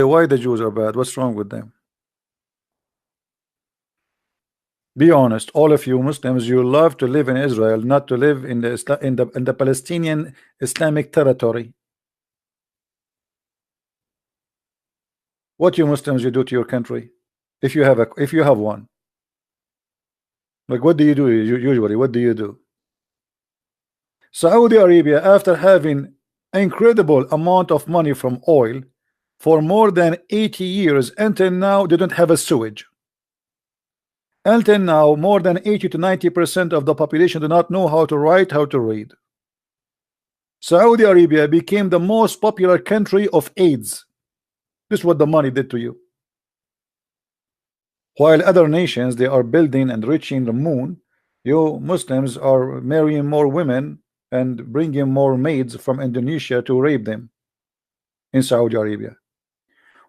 why the Jews are bad? What's wrong with them? Be honest, all of you Muslims, you love to live in Israel, not to live in the Palestinian Islamic territory. What you Muslims you do to your country, if you have one? Like, what do you do usually? What do you do? Saudi Arabia, after having incredible amount of money from oil for more than 80 years, until now they don't have a sewage. Until now, more than 80 to 90% of the population do not know how to write, how to read. Saudi Arabia became the most popular country of AIDS. This is what the money did to you. While other nations, they are building and reaching the moon, you Muslims are marrying more women and bringing more maids from Indonesia to rape them in Saudi Arabia.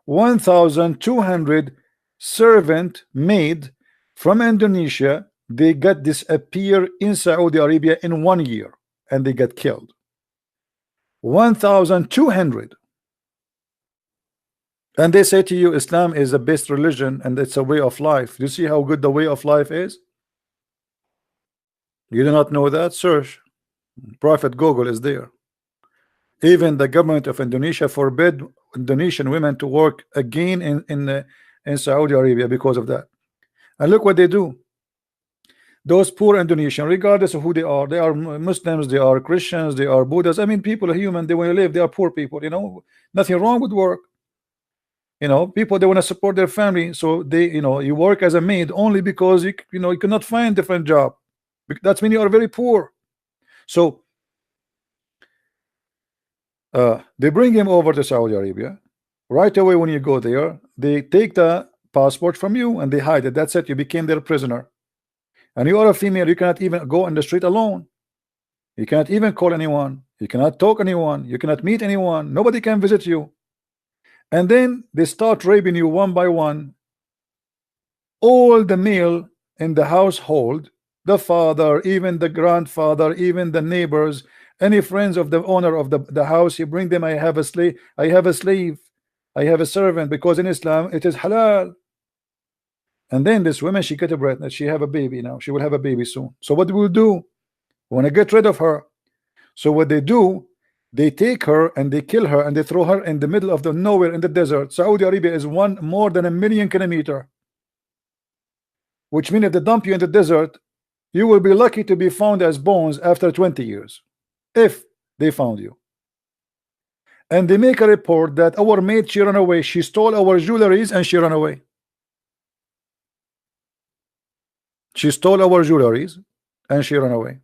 1,200 servant maid from Indonesia, they got disappear in Saudi Arabia in 1 year, and they got killed. 1,200. And they say to you Islam is the best religion and it's a way of life. Do you see how good the way of life is? You do not know that? Search. Prophet Google is there. Even the government of Indonesia forbid Indonesian women to work again in Saudi Arabia because of that. And look what they do. Those poor Indonesians, regardless of who they are Muslims, they are Christians, they are Buddhists. I mean, people are human. They want to live. They are poor people. You know, nothing wrong with work. You know, people, they want to support their family, so they, you know, you work as a maid only because you cannot find different job. That's when you are very poor. So they bring him over to Saudi Arabia. Right away when you go there, they take the passport from you and they hide it. That's it. You became their prisoner. And you are a female. You cannot even go on the street alone. You cannot even call anyone. You cannot talk to anyone. You cannot meet anyone. Nobody can visit you. And then they start raping you one by one. All the male in the household, the father, even the grandfather, even the neighbors, any friends of the owner of the house, you bring them. I have a slave, I have a slave, I have a servant, because in Islam it is halal. And then this woman, she get a pregnant, she have a baby now. She will have a baby soon. So what will do? We want to get rid of her. So what they do, they take her and they kill her and they throw her in the middle of the nowhere in the desert. Saudi Arabia is more than 1 million kilometers, which means if they dump you in the desert, you will be lucky to be found as bones after 20 years, if they found you. And they make a report that our maid, she ran away. She stole our jewelries and she ran away. She stole our jewelries and she ran away.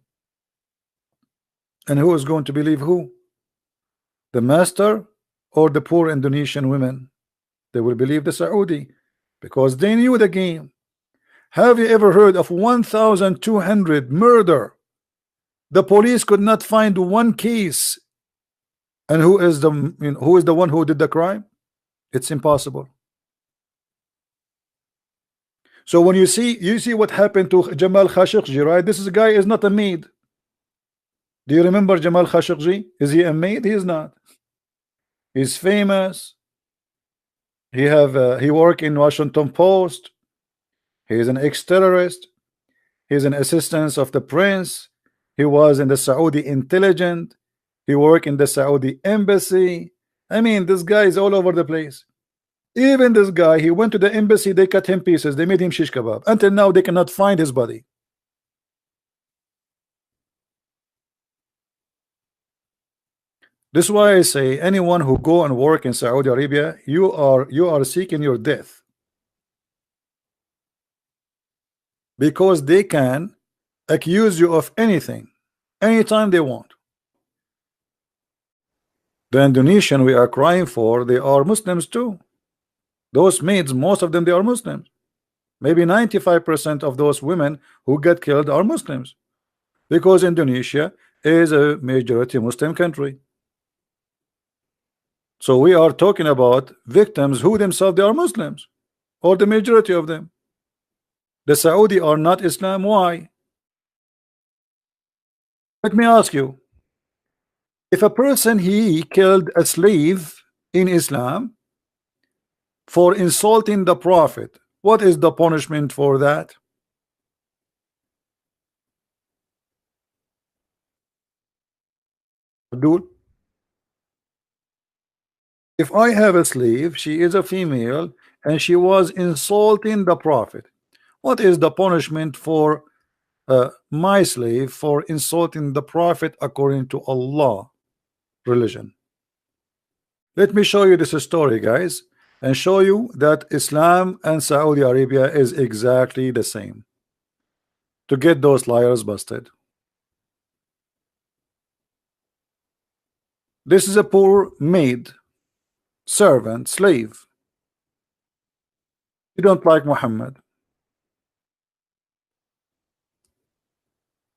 And who is going to believe who? The master or the poor Indonesian women? They will believe the Saudi, because they knew the game. Have you ever heard of 1,200 murder? The police could not find one case. And who is the one who did the crime? It's impossible. So when you see what happened to Jamal Khashoggi, right? This guy is not a maid. Do you remember Jamal Khashoggi? Is he a maid? He is not. He's famous. He work in Washington Post. He is an ex-terrorist. He's an assistant of the prince. He was in the Saudi intelligence. He worked in the Saudi embassy. I mean, this guy is all over the place. Even this guy, he went to the embassy, they cut him pieces, they made him shish kebab. Until now, they cannot find his body. This is why I say anyone who go and work in Saudi Arabia, you are seeking your death, because they can accuse you of anything anytime they want. The Indonesian we are crying for, they are Muslims too. Those maids, most of them, they are Muslims. Maybe 95% of those women who get killed are Muslims, because Indonesia is a majority Muslim country. So we are talking about victims who themselves they are Muslims, or the majority of them. The Saudi are not Islam. Why? Let me ask you, if a person he killed a slave in Islam, for insulting the Prophet. What is the punishment for that? Dude, if I have a slave, she is a female, and she was insulting the Prophet. What is the punishment for my slave for insulting the Prophet according to Allah religion? Let me show you this story, guys, and show you that Islam and Saudi Arabia is exactly the same, to get those liars busted. This is a poor maid, servant, slave. You don't like Muhammad.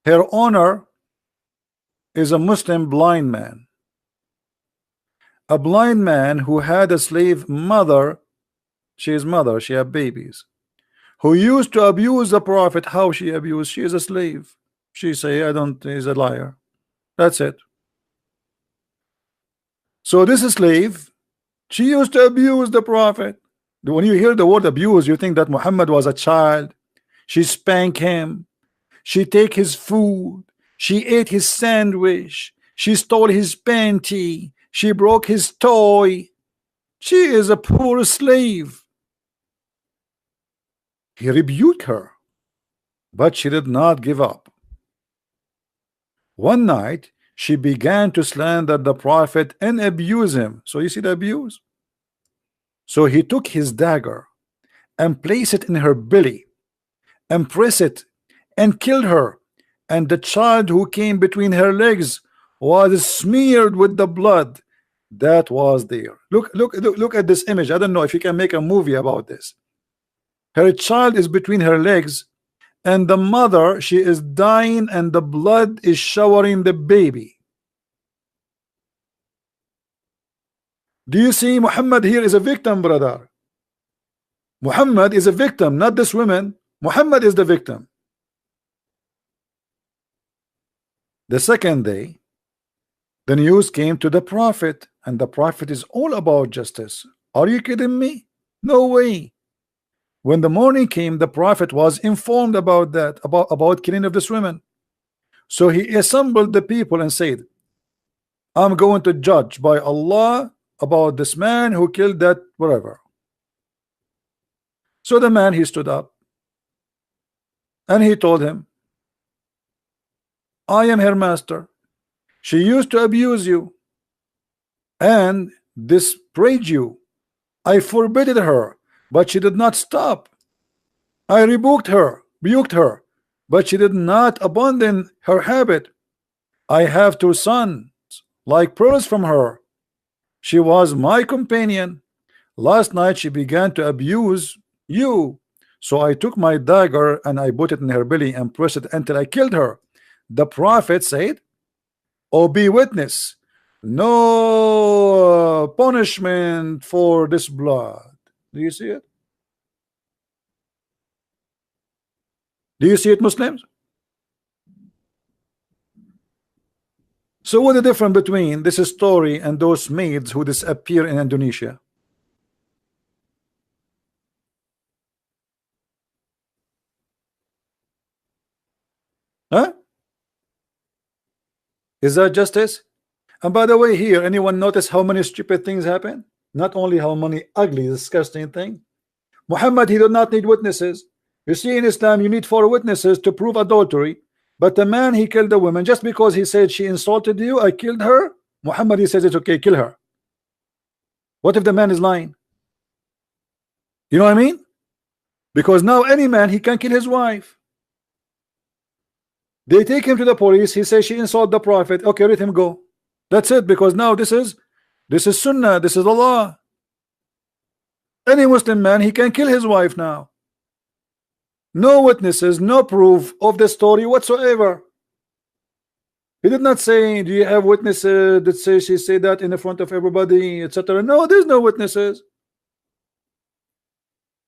Her owner is a Muslim blind man. A blind man who had a slave mother. She is mother, she had babies, who used to abuse the Prophet. How she abused? She is a slave. She say, I don't, is a liar. That's it. So this slave, she used to abuse the Prophet. When you hear the word abuse, you think that Muhammad was a child. She spanked him. She take his food. She ate his sandwich. She stole his panty. She broke his toy. She is a poor slave. He rebuked her, but she did not give up. One night, she began to slander the Prophet and abuse him. So you see the abuse? So he took his dagger and placed it in her belly and pressed it and killed her. And the child who came between her legs was smeared with the blood that was there. Look at this image. I don't know if you can make a movie about this. Her child is between her legs, and the mother, she is dying, and the blood is showering the baby. Do you see Muhammad here is a victim, brother? Muhammad is a victim, not this woman. Muhammad is the victim. The second day, the news came to the Prophet, and the Prophet is all about justice. Are you kidding me? No way. When the morning came, the Prophet was informed about that, about killing of this woman. So he assembled the people and said, I'm going to judge by Allah about this man who killed that whatever. So the man, he stood up and he told him, I am her master. She used to abuse you and disparage you. I forbade her, but she did not stop. I rebuked her, but she did not abandon her habit. I have 2 sons, like pearls from her. She was my companion. Last night she began to abuse you. So I took my dagger and I put it in her belly and pressed it until I killed her. The Prophet said, oh, be witness, no punishment for this blood. Do you see it? Do you see it, Muslims? So what is the difference between this story and those maids who disappear in Indonesia? Huh? Is that justice? And by the way, here, anyone notice how many stupid things happen? Not only how many ugly, disgusting things. Muhammad, he did not need witnesses. You see, in Islam, you need 4 witnesses to prove adultery. But the man, he killed the woman just because he said she insulted you, I killed her. Muhammad, he says it's okay, kill her. What if the man is lying? You know what I mean? Because now any man, he can kill his wife. They take him to the police. He says she insulted the Prophet. Okay, let him go. That's it. Because now this is Sunnah. This is the law. Any Muslim man, he can kill his wife now. No witnesses, no proof of the story whatsoever. He did not say, do you have witnesses that say she said that in the front of everybody, etc. No, there's no witnesses.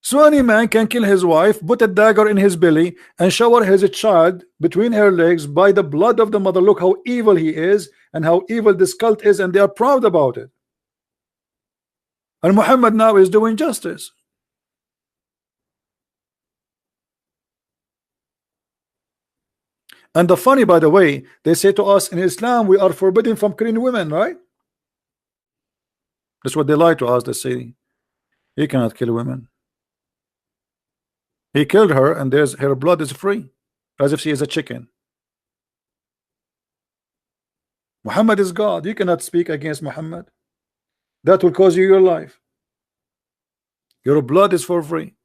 So any man can kill his wife, put a dagger in his belly, and shower his child between her legs by the blood of the mother. Look how evil he is and how evil this cult is, and they are proud about it. And Muhammad now is doing justice. And the funny, by the way, they say to us in Islam we are forbidden from killing women, right? That's what they lie to us. They say he cannot kill women. He killed her, and there's her blood is free, as if she is a chicken. Muhammad is God. You cannot speak against Muhammad. That will cause you your life. Your blood is for free.